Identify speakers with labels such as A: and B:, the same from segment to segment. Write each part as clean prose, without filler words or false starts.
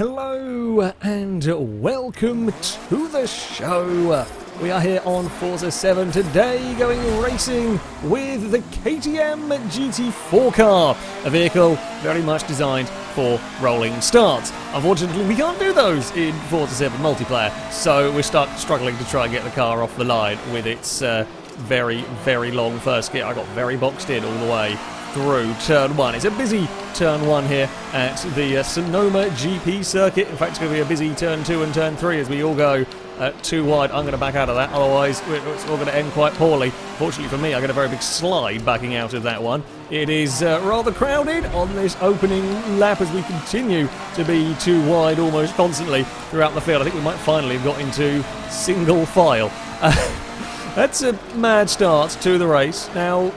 A: Hello and welcome to the show. We are here on Forza 7 today going racing with the KTM GT4 car, a vehicle very much designed for rolling starts. Unfortunately, we can't do those in Forza 7 multiplayer, so we're struggling to try and get the car off the line with its very, very long first gear. I got very boxed in all the way through turn 1. It's a busy turn 1 here at the Sonoma GP circuit. In fact, it's going to be a busy turn 2 and turn 3 as we all go too wide. I'm going to back out of that, otherwise it's all going to end quite poorly. Fortunately for me, I get a very big slide backing out of that one. It is rather crowded on this opening lap as we continue to be too wide almost constantly throughout the field. I think we might finally have got into single file. That's a mad start to the race. Now,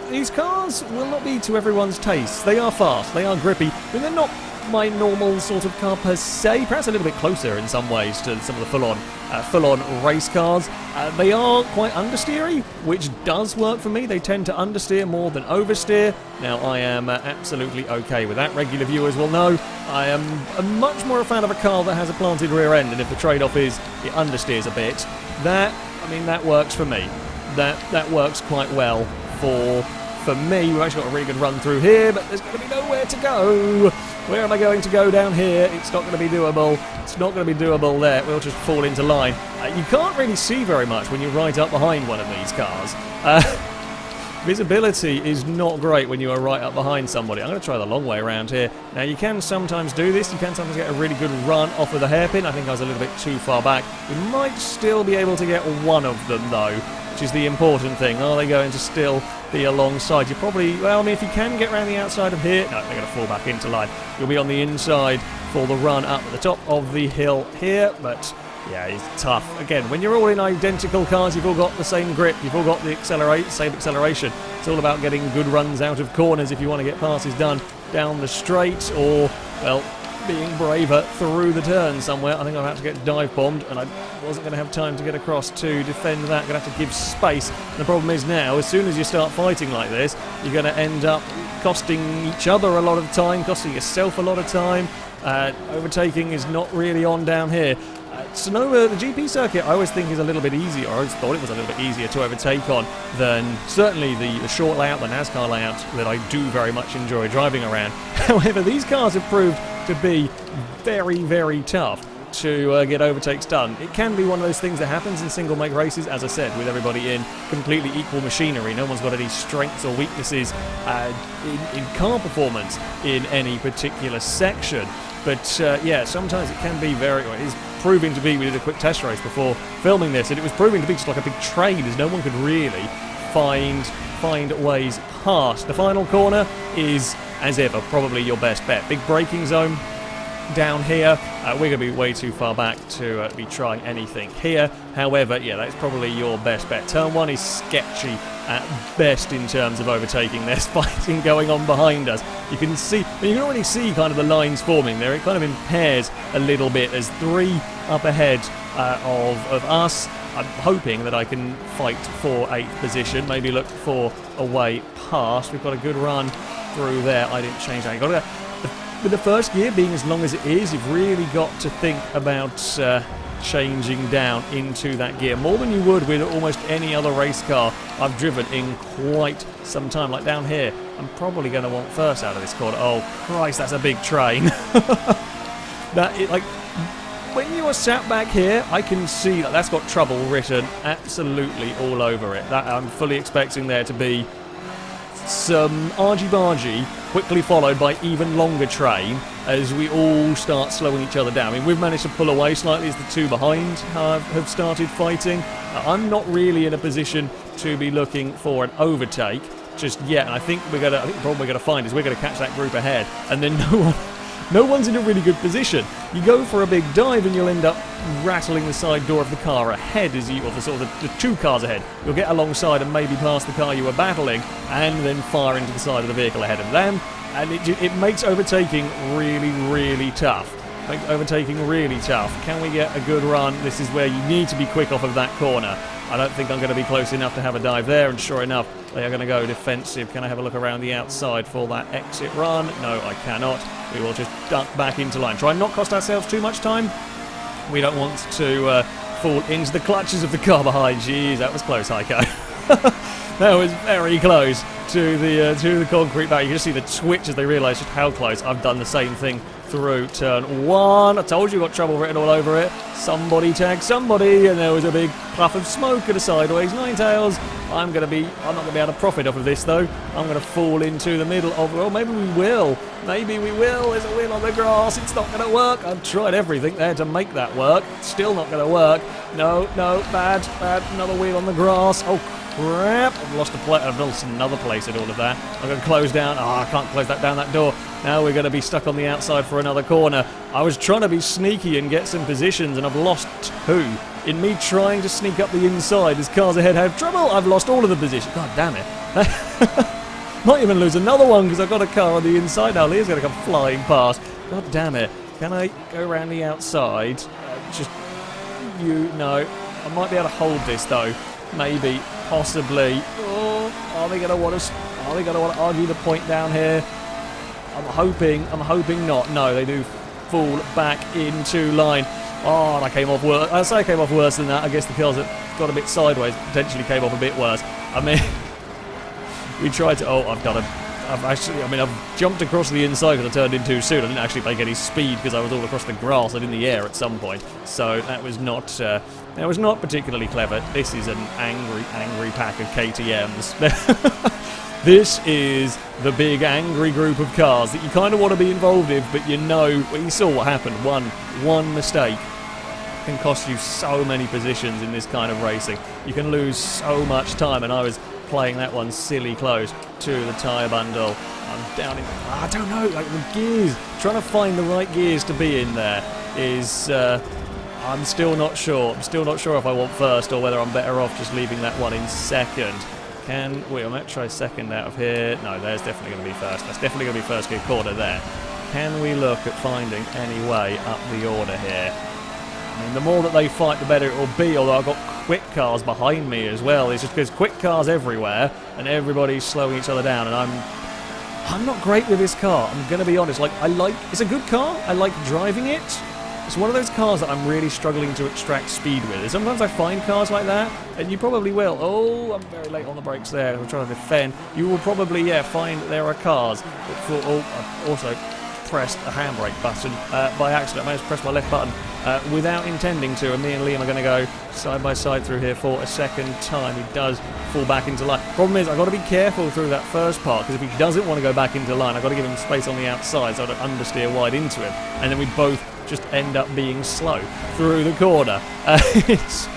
A: these cars will not be to everyone's taste. They are fast, they are grippy, but they're not my normal sort of car per se. Perhaps a little bit closer in some ways to some of the full-on race cars. They are quite understeery, which does work for me. They tend to understeer more than oversteer. Now, I am absolutely okay with that. Regular viewers will know I am much more a fan of a car that has a planted rear end, and if the trade-off is it understeers a bit, that works for me. That works quite well for me. We've actually got a really good run through here, but there's going to be nowhere to go. Where am I going to go down here? It's not going to be doable. It's not going to be doable there. We'll just fall into line. You can't really see very much when you're right up behind one of these cars. Visibility is not great when you are right up behind somebody. I'm going to try the long way around here. Now, you can sometimes do this. You can sometimes get a really good run off of the hairpin. I think I was a little bit too far back. We might still be able to get one of them, though, which is the important thing. Are they going to still be alongside? You probably, well, I mean, if you can get around the outside of here, no, they're going to fall back into line. You'll be on the inside for the run up at the top of the hill here, but yeah, it's tough. Again, when you're all in identical cars, you've all got the same grip, you've all got the same acceleration. It's all about getting good runs out of corners if you want to get passes done down the straight or, well, being braver through the turn somewhere. I think I'm about to get dive bombed, and I wasn't going to have time to get across to defend that. Going to have to give space. And the problem is now, as soon as you start fighting like this, you're going to end up costing each other a lot of time, costing yourself a lot of time. Overtaking is not really on down here. Sonoma, the GP circuit, I always think is a little bit easier, or I always thought it was a little bit easier to overtake on than certainly the short layout, the NASCAR layout that I do very much enjoy driving around. However, these cars have proved to be very, very tough to get overtakes done. It can be one of those things that happens in single make races, as I said, with everybody in completely equal machinery. No one's got any strengths or weaknesses in car performance in any particular section. But yeah, sometimes it can be very, well, it is proving to be, we did a quick test race before filming this, and it was proving to be just like a big train as no one could really find ways past. The final corner is, as ever, probably your best bet. Big braking zone down here. We're going to be way too far back to be trying anything here. However, yeah, that's probably your best bet. Turn 1 is sketchy at best in terms of overtaking. There's fighting going on behind us. You can see, you can already see kind of the lines forming there. It kind of impairs a little bit. There's 3 up ahead of us. I'm hoping that I can fight for 8th position, maybe look for a way past. We've got a good run through there. I didn't change that. Got to with the first gear being as long as it is, you've really got to think about changing down into that gear more than you would with almost any other race car I've driven in quite some time. Like down here, I'm probably going to want first out of this corner. Oh Christ, that's a big train. Like when you are sat back here, I can see that that's got trouble written absolutely all over it. That I'm fully expecting there to be some argy-bargy, quickly followed by even longer train as we all start slowing each other down. I mean, we've managed to pull away slightly as the 2 behind have started fighting. I'm not really in a position to be looking for an overtake just yet, and I think the problem we're going to find is we're going to catch that group ahead, and then no one's in a really good position. You go for a big dive and you'll end up rattling the side door of the car ahead as you, or the 2 cars ahead. You'll get alongside and maybe past the car you were battling and then fire into the side of the vehicle ahead of them, and it makes overtaking really, really tough. Makes overtaking really tough. Can we get a good run? This is where you need to be quick off of that corner. I don't think I'm going to be close enough to have a dive there, and sure enough, they are going to go defensive. Can I have a look around the outside for that exit run? No, I cannot. We will just duck back into line. Try and not cost ourselves too much time. We don't want to fall into the clutches of the car behind. Jeez, that was close, Heiko. That was very close to the concrete barrier. You can just see the twitch as they realise just how close. I've done the same thing through turn 1. I told you, got trouble written all over it. Somebody tagged somebody, and there was a big puff of smoke and a sideways nine tails. I'm not going to be able to profit off of this though. I'm going to fall into the middle of. Oh, maybe we will. Maybe we will. There's a wheel on the grass. It's not going to work. I've tried everything there to make that work. Still not going to work. No, bad. Another wheel on the grass. Oh crap! I've lost another place at all of that. I'm going to close down. Oh, I can't close down that door. Now we're going to be stuck on the outside for another corner. I was trying to be sneaky and get some positions, and I've lost 2. In me trying to sneak up the inside as cars ahead have trouble, I've lost all of the positions. God damn it. Might even lose another one because I've got a car on the inside now. Leah's going to come flying past. God damn it. Can I go around the outside? No. I might be able to hold this though. Maybe. Possibly. Oh, are they going to want to argue the point down here? I'm hoping not. No, they do fall back into line. Oh, and I came off worse. I say I came off worse than that. I guess the cars that got a bit sideways potentially came off a bit worse. I mean, we tried to. Oh, I've jumped across the inside because I turned in too soon. I didn't actually make any speed because I was all across the grass and in the air at some point. So that was not particularly clever. This is an angry pack of KTMs. This is the big angry group of cars that you kind of want to be involved with, but you know, well, you saw what happened. One mistake can cost you so many positions in this kind of racing. You can lose so much time, and I was playing that one silly close to the tyre bundle. I'm down in, I don't know, like the gears. Trying to find the right gears to be in there is, I'm still not sure. I'm still not sure if I want first or whether I'm better off just leaving that one in second. I might try second out of here. No, there's definitely going to be first. That's definitely going to be first gear corner there. Can we look at finding any way up the order here? I mean, the more that they fight, the better it will be, although I've got quick cars behind me as well. It's just because quick cars everywhere, and everybody's slowing each other down, and I'm not great with this car. I'm going to be honest. It's a good car. I like driving it. It's one of those cars that I'm really struggling to extract speed with. And sometimes I find cars like that, and you probably will. Oh, I'm very late on the brakes there. I'm trying to defend. You will probably, find that there are cars that feel... Oh, I've also pressed a handbrake button by accident. I managed to press my left button without intending to, and me and Liam are going to go side by side through here for a second time. He does fall back into line. Problem is, I've got to be careful through that first part, because if he doesn't want to go back into line, I've got to give him space on the outside so I don't understeer wide into him, and then we both just end up being slow through the corner. It's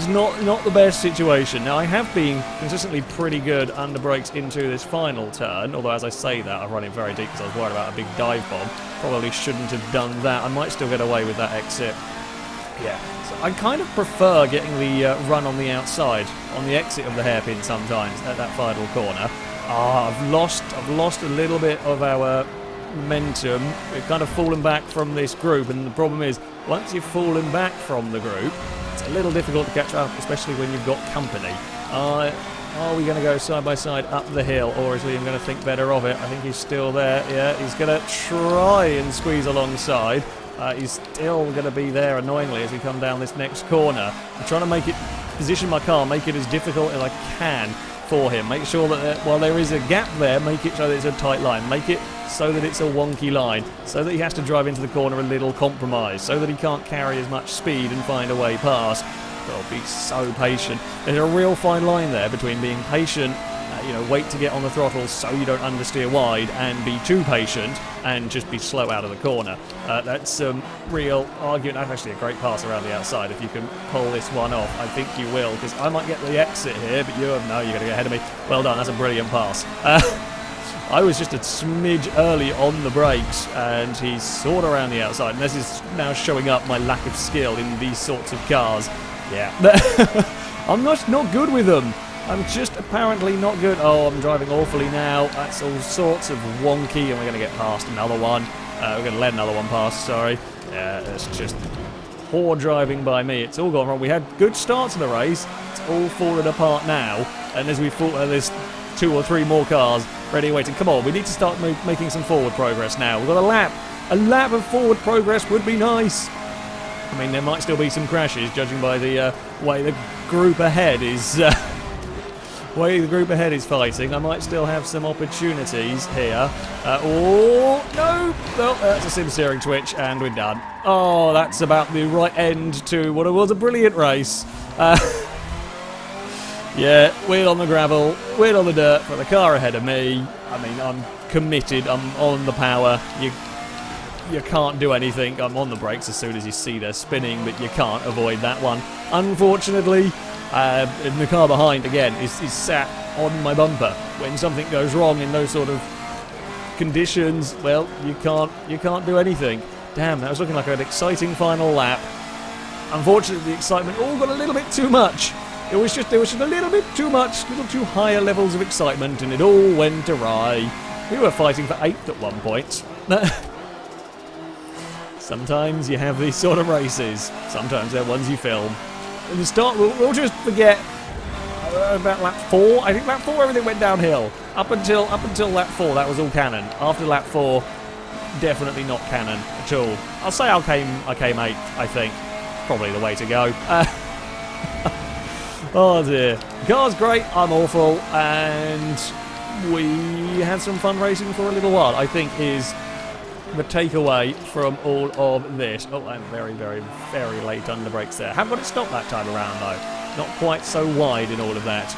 A: not the best situation. Now, I have been consistently pretty good under brakes into this final turn, although as I say that, I've run it very deep because I was worried about a big dive bomb. Probably shouldn't have done that. I might still get away with that exit. Yeah, so I kind of prefer getting the run on the outside, on the exit of the hairpin sometimes, at that final corner. I've lost a little bit of our momentum. We've kind of fallen back from this group, and the problem is, once you've fallen back from the group, it's a little difficult to catch up, especially when you've got company. Are we going to go side by side up the hill, or is Liam going to think better of it? I think he's still there. Yeah, he's going to try and squeeze alongside. He's still going to be there annoyingly as we come down this next corner. I'm trying to position my car, make it as difficult as I can for him. Make sure that while there is a gap there, make it so that it's a tight line. Make it so that it's a wonky line, so that he has to drive into the corner a little compromised, so that he can't carry as much speed and find a way past. I'll be so patient. There's a real fine line there between being patient, wait to get on the throttle so you don't understeer wide, and be too patient and just be slow out of the corner. That's some real argument. That's actually a great pass around the outside. If you can pull this one off, I think you will, because I might get the exit here, but you're going to get ahead of me. Well done, that's a brilliant pass. I was just a smidge early on the brakes, and he's sort of around the outside, and this is now showing up my lack of skill in these sorts of cars. Yeah. I'm not good with them. I'm just apparently not good. Oh, I'm driving awfully now. That's all sorts of wonky, and we're going to get past another one. We're going to let another one pass, sorry. Yeah, it's just poor driving by me. It's all gone wrong. We had good starts in the race. It's all fallen apart now. And as we thought, there's 2 or 3 more cars ready waiting. Come on, we need to start making some forward progress now. We've got a lap. A lap of forward progress would be nice. I mean, there might still be some crashes, judging by the way the group ahead is fighting. I might still have some opportunities here. Oh no! Well, that's a sim steering twitch, and we're done. Oh, that's about the right end to what was a brilliant race. Yeah, wheel on the gravel, wheel on the dirt for the car ahead of me. I mean, I'm committed. I'm on the power. You can't do anything. I'm on the brakes as soon as you see they're spinning, but you can't avoid that one. Unfortunately, the car behind, again, is sat on my bumper. When something goes wrong in those sort of conditions, well, you can't do anything. Damn, that was looking like an exciting final lap. Unfortunately, the excitement all got a little bit too much. There was just a little bit too much, a little too higher levels of excitement, and it all went awry. We were fighting for 8th at one point. Sometimes you have these sort of races. Sometimes they're ones you film. At the start, we'll just forget about lap 4. I think lap 4 everything went downhill. Up until lap 4, that was all canon. After lap 4, definitely not canon at all. I'll say I came 8th, I think. Probably the way to go. Oh dear. The car's great, I'm awful, and we had some fun racing for a little while, I think is the takeaway from all of this. Oh, I'm very, very, very late under brakes there. Haven't got it stopped that time around though. Not quite so wide in all of that.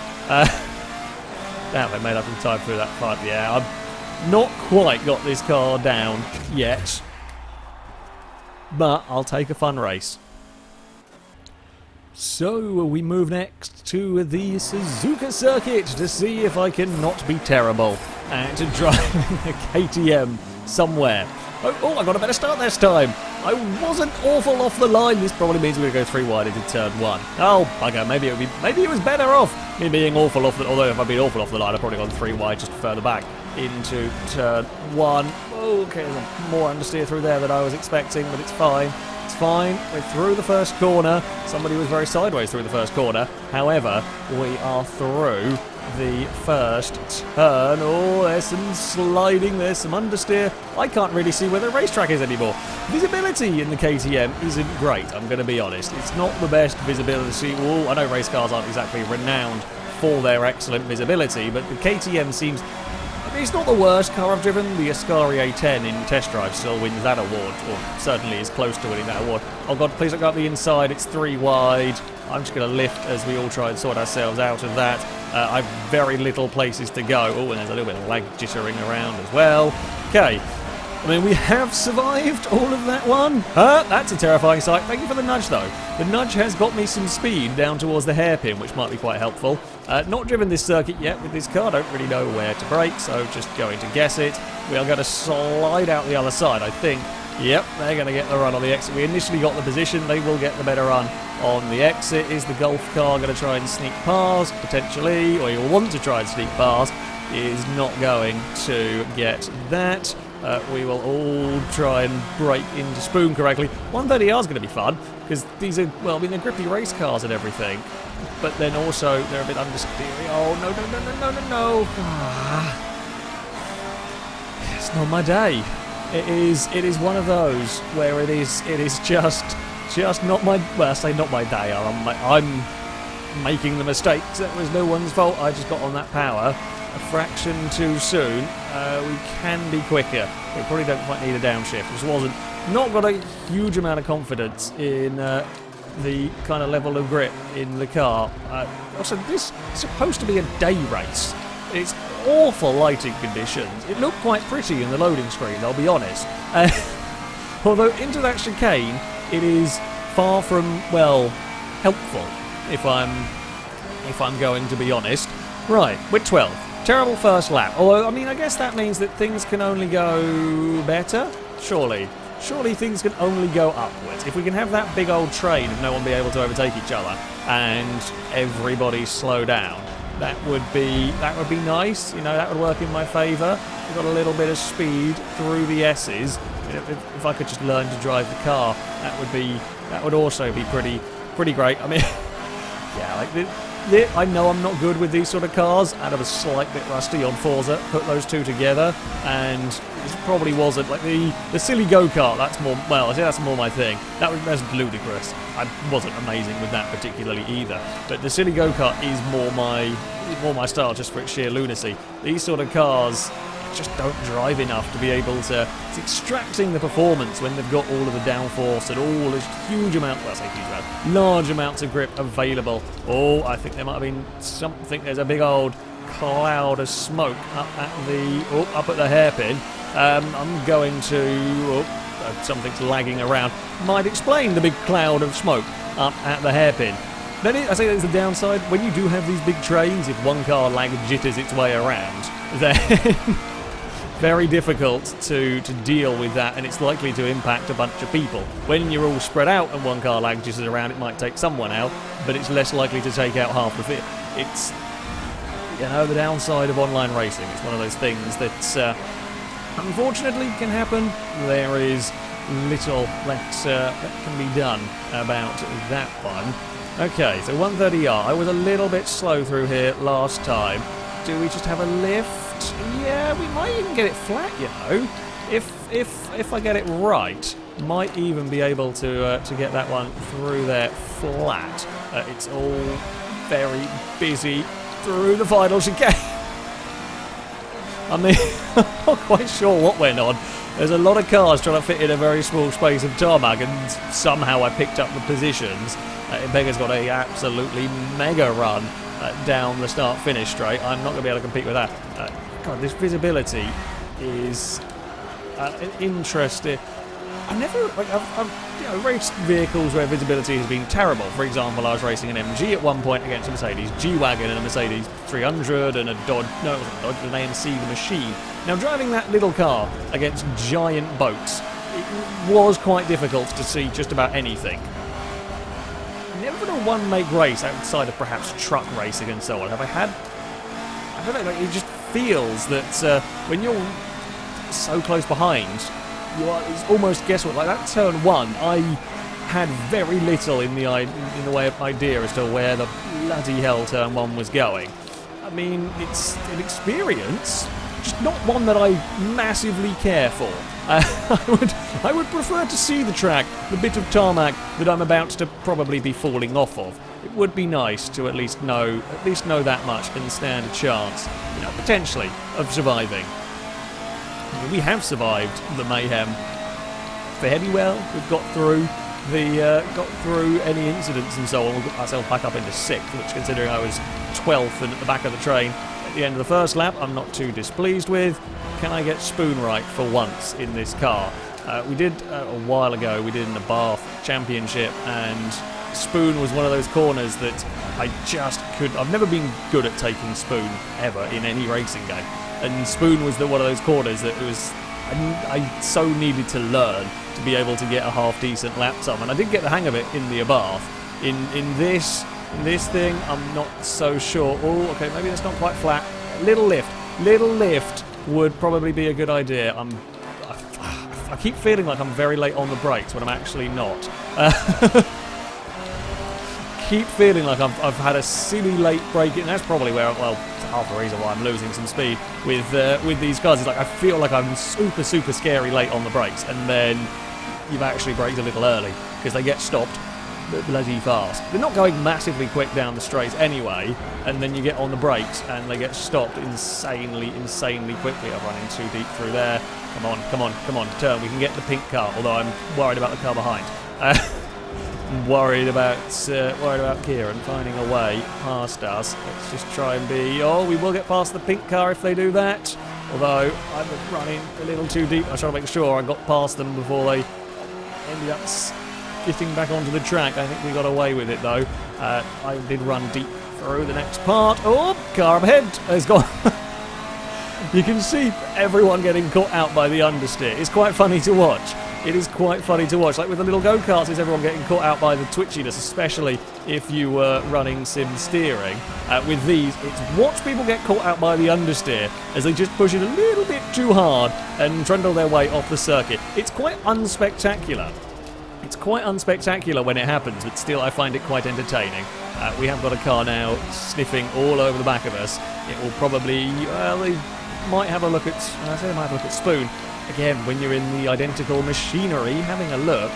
A: Damn, I made up some time through that part. Yeah, I've not quite got this car down yet, but I'll take a fun race. So we move next to the Suzuka circuit to see if I can not be terrible and to drive a KTM somewhere. Oh, I got a better start this time. I wasn't awful off the line. This probably means we're going to go 3 wide into turn 1. Oh, bugger. Maybe it was better off me being awful off the. Although if I'd been awful off the line, I'd probably gone 3 wide just further back into turn 1. Okay, there's more understeer through there than I was expecting, but it's fine. It's fine. We're through the first corner. Somebody was very sideways through the first corner. However, we are through the first turn. Oh, there's some sliding, there's some understeer. I can't really see where the racetrack is anymore. Visibility in the KTM isn't great, I'm going to be honest. It's not the best visibility. Oh, I know race cars aren't exactly renowned for their excellent visibility, but the KTM seems... It's not the worst car I've driven. The Ascari A10 in test drive still wins that award, or certainly is close to winning that award. Oh god, please don't go up the inside, it's 3 wide. I'm just going to lift as we all try and sort ourselves out of that. I've very little places to go. Oh, and there's a little bit of lag jittering around as well. Okay. I mean, we have survived all of that one. That's a terrifying sight. Thank you for the nudge, though. The nudge has got me some speed down towards the hairpin, which might be quite helpful. Not driven this circuit yet with this car. Don't really know where to brake, so just going to guess it. We are going to slide out the other side, I think. Yep, they're going to get the run on the exit. We initially got the position. They will get the better run on the exit. Is the Golf car going to try and sneak past? Potentially. Or you'll want to try and sneak past. Is not going to get that. We will all try and brake into spoon correctly. 130R is going to be fun, because these are, well, I mean, they're grippy race cars and everything, but then also they're a bit understeering. Oh, no. It's not my day. It is one of those where it is just not my, well, I say not my day. I'm making the mistakes. That was no one's fault. I just got on that power a fraction too soon. We can be quicker. We probably don't quite need a downshift. This wasn't, not got a huge amount of confidence in the kind of level of grip in the car. Also, this is supposed to be a day race. It's awful lighting conditions. It looked quite pretty in the loading screen, I'll be honest. Although into that chicane, it is far from, well, helpful, if I'm going to be honest. Right, we're 12th. Terrible first lap. Although, I mean, I guess that means that things can only go better? Surely. Surely things can only go upwards. If we can have that big old train and no one be able to overtake each other and everybody slow down, that would be nice. You know, that would work in my favour. We've got a little bit of speed through the S's. If I could just learn to drive the car, that would also be pretty great. I mean, yeah, like I know I'm not good with these sort of cars, and I was a slight bit rusty on Forza. Put those two together, and it probably wasn't like the silly go-kart. That's more, well, I say that's more my thing. That's ludicrous. I wasn't amazing with that particularly either. But the silly go-kart is more my style, just for its sheer lunacy. These sort of cars just don't drive enough to be able to. It's extracting the performance when they've got all of the downforce and all this huge amount, well, I say huge amount, large amounts of grip available. Oh, I think there might have been something. There's a big old cloud of smoke up at the hairpin. I'm going to. Something's lagging around. Might explain the big cloud of smoke up at the hairpin. Then I say that's the downside. When you do have these big trains, if one car jitters its way around, then very difficult to deal with that, and it's likely to impact a bunch of people. When you're all spread out and one car jitters around, it might take someone out, but it's less likely to take out half of it. It's, you know, the downside of online racing. It's one of those things that unfortunately can happen. There is little that can be done about that one. Okay, so 130R. I was a little bit slow through here last time. Do we just have a lift? Yeah, we might even get it flat, you know. If I get it right, might even be able to get that one through there flat. It's all very busy through the final chicane. I mean, I'm not quite sure what went on. There's a lot of cars trying to fit in a very small space of tarmac, and somehow I picked up the positions. Beggar's got a absolutely mega run down the start-finish straight. I'm not going to be able to compete with that. God, this visibility is interesting. I've raced vehicles where visibility has been terrible. For example, I was racing an MG at one point against a Mercedes G-Wagon and a Mercedes 300 and a Dodge, no, it wasn't a Dodge, an AMC the Machine. Now, driving that little car against giant boats, it was quite difficult to see just about anything. Never been a one-make race outside of perhaps truck racing and so on. Have I had? I don't know, like, it just feels that when you're so close behind, it's almost, guess what, like that turn one, I had very little in the way of idea as to where the bloody hell turn one was going. I mean, it's an experience, just not one that I massively care for. I would prefer to see the track, the bit of tarmac that I'm about to probably be falling off of. It would be nice to at least know that much and stand a chance, you know, potentially, of surviving. We have survived the mayhem fairly well. We've got through any incidents and so on. We've got ourselves back up into 6th, which, considering I was 12th and at the back of the train at the end of the first lap, I'm not too displeased with. Can I get spoon right for once in this car? We did a while ago. We did in the Bath Championship, and spoon was one of those corners that I just could. I've never been good at taking spoon ever in any racing game. And spoon was one of those corners that I so needed to learn to be able to get a half-decent lap time. And I did get the hang of it in the Bath. In this thing, I'm not so sure. Oh, okay, maybe it's not quite flat. Little lift would probably be a good idea. I keep feeling like I'm very late on the brakes when I'm actually not. Keep feeling like I've had a silly late break, and that's probably where, well, half the reason why I'm losing some speed with these cars. Is like I feel like I'm super scary late on the brakes, and then you've actually braked a little early because they get stopped bloody fast. They're not going massively quick down the straight anyway, and then you get on the brakes and they get stopped insanely quickly. I'm running too deep through there. Come on, turn. We can get the pink car, although I'm worried about the car behind. I'm worried about Kieran finding a way past us. Let's just try and be... Oh, we will get past the pink car if they do that. Although I'm running a little too deep. I was trying to make sure I got past them before they ended up getting back onto the track. I think we got away with it though. I did run deep through the next part. Oh, car up ahead has gone. You can see everyone getting caught out by the understeer. It's quite funny to watch. It is quite funny to watch. Like with the little go-karts, is everyone getting caught out by the twitchiness, especially if you were running sim steering. With these, it's watch people get caught out by the understeer as they just push it a little bit too hard and trundle their way off the circuit. It's quite unspectacular. It's quite unspectacular when it happens, but still I find it quite entertaining. We have got a car now sniffing all over the back of us. It will probably, they might have a look at, I say they might have a look at Spoon. Again, when you're in the identical machinery, having a look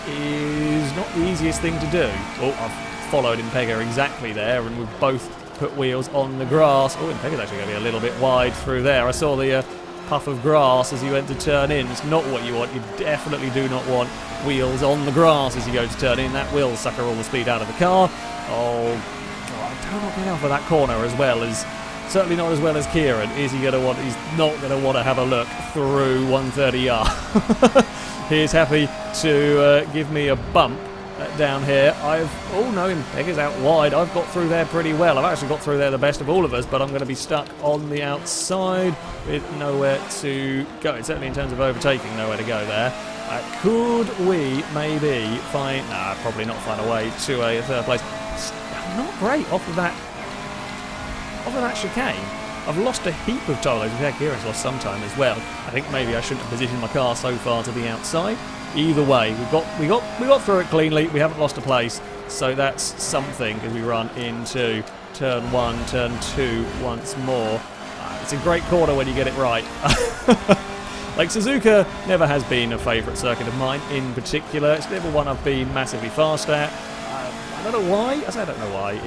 A: is not the easiest thing to do. Oh, I've followed Impega exactly there, and we've both put wheels on the grass. Oh, Impega's actually going to be a little bit wide through there. I saw the puff of grass as you went to turn in. It's not what you want. You definitely do not want wheels on the grass as you go to turn in. That will sucker all the speed out of the car. Oh, I don't know enough for that corner as well as, certainly not as well as Kieran. Is he going to want, he's not going to want to have a look through 130R. He's happy to give me a bump down here. Oh no, Impega's out wide. I've got through there pretty well. I've actually got through there the best of all of us, but I'm going to be stuck on the outside with nowhere to go. Certainly in terms of overtaking, nowhere to go there. Could we maybe find, probably not find a way to a third place. Not great off of that chicane. I've lost a heap of tyres. Kieran's lost some time as well. I think maybe I shouldn't have positioned my car so far to the outside. Either way, we got through it cleanly. We haven't lost a place, so that's something as we run into turn 1, turn 2 once more. It's a great corner when you get it right. Like, Suzuka never has been a favourite circuit of mine in particular. It's never one I've been massively fast at. I don't know why. I don't know why.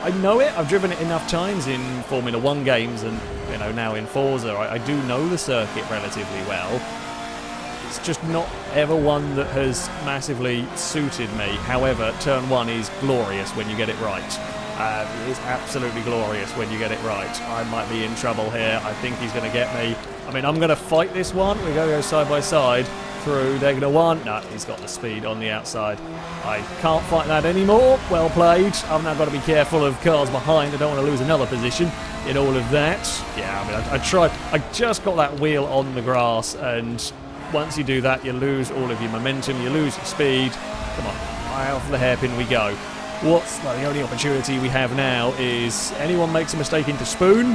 A: I know it. I've driven it enough times in Formula 1 games and, you know, now in Forza. I do know the circuit relatively well. It's just not ever one that has massively suited me. However, turn 1 is glorious when you get it right. It is absolutely glorious when you get it right. I might be in trouble here. I think he's going to get me. I mean, I'm going to fight this one. We're going to go side by side through Degner 1. No, he's got the speed on the outside. I can't fight that anymore. Well played. I've now got to be careful of cars behind. I don't want to lose another position in all of that. Yeah, I mean, I tried. I just got that wheel on the grass, and once you do that, you lose all of your momentum. You lose your speed. Come on, right off the hairpin we go. The only opportunity we have now is anyone makes a mistake into Spoon.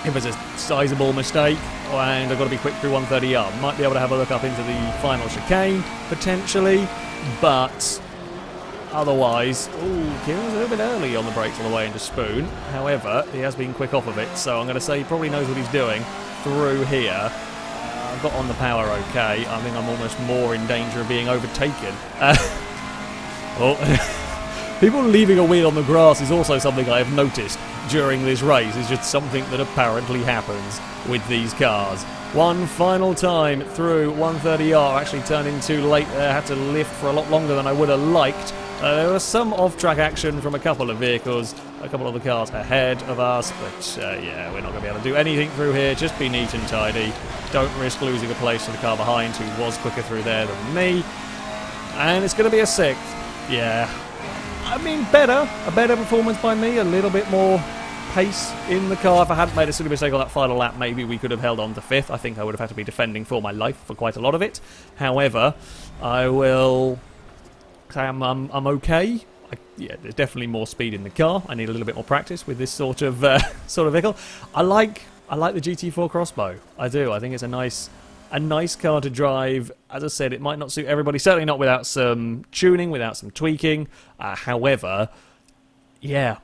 A: If it's a sizable mistake, and I've got to be quick through 130R. Might be able to have a look up into the final chicane, potentially, but otherwise, Kieran's a little bit early on the brakes on the way into Spoon. However, he has been quick off of it, so I'm going to say he probably knows what he's doing through here. I've got on the power okay. I think I'm almost more in danger of being overtaken. People leaving a wheel on the grass is also something I have noticed during this race. It's just something that apparently happens with these cars. One final time through 130R. Actually turned in too late there. Had to lift for a lot longer than I would have liked. There was some off-track action from a couple of vehicles, a couple of the cars ahead of us, but yeah, we're not going to be able to do anything through here. Just be neat and tidy. Don't risk losing a place to the car behind, who was quicker through there than me. And it's going to be a 6th. Yeah. I mean, a better performance by me, a little bit more pace in the car. If I hadn't made a silly mistake on that final lap, maybe we could have held on to 5th. I think I would have had to be defending for my life for quite a lot of it. However, I will say I'm okay. Yeah, there's definitely more speed in the car. I need a little bit more practice with this sort of vehicle. I like the GT4 Crossbow. I do. I think it's a nice car to drive. As I said, it might not suit everybody, certainly not without some tuning, without some tweaking. However, yeah,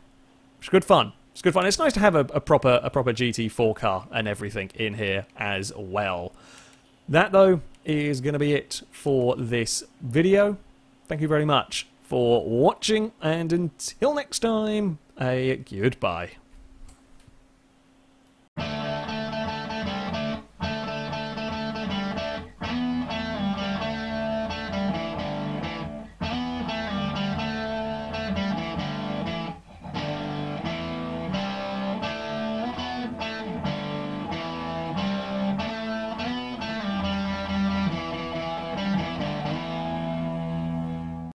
A: it's good fun. It's good fun. It's nice to have a proper GT4 car and everything in here as well. That, though, is going to be it for this video. Thank you very much for watching, and until next time, a goodbye.